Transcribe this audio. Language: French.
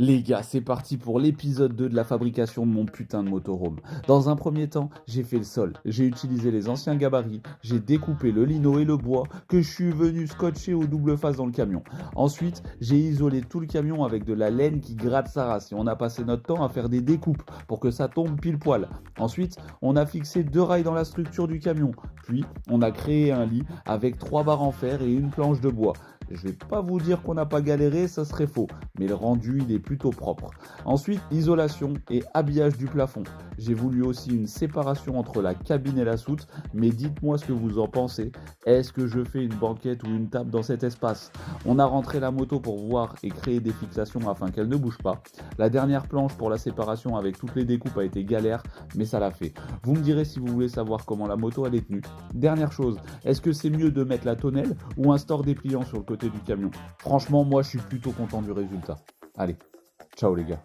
Les gars, c'est parti pour l'épisode 2 de la fabrication de mon putain de motorhome. Dans un premier temps, j'ai fait le sol. J'ai utilisé les anciens gabarits, j'ai découpé le lino et le bois que je suis venu scotcher au double face dans le camion. Ensuite, j'ai isolé tout le camion avec de la laine qui gratte sa race et on a passé notre temps à faire des découpes pour que ça tombe pile poil. Ensuite, on a fixé 2 rails dans la structure du camion. Puis, on a créé un lit avec 3 barres en fer et une planche de bois. Je vais pas vous dire qu'on n'a pas galéré, ça serait faux, mais le rendu il est plutôt propre. Ensuite, isolation et habillage du plafond. J'ai voulu aussi une séparation entre la cabine et la soute, mais dites-moi ce que vous en pensez. Est-ce que je fais une banquette ou une table dans cet espace? On a rentré la moto pour voir et créer des fixations afin qu'elle ne bouge pas. La dernière planche pour la séparation avec toutes les découpes a été galère, mais ça l'a fait. Vous me direz si vous voulez savoir comment la moto elle est tenue. Dernière chose, est-ce que c'est mieux de mettre la tonnelle ou un store dépliant sur le côté du camion? Franchement, moi je suis plutôt content du résultat. Allez, ciao les gars.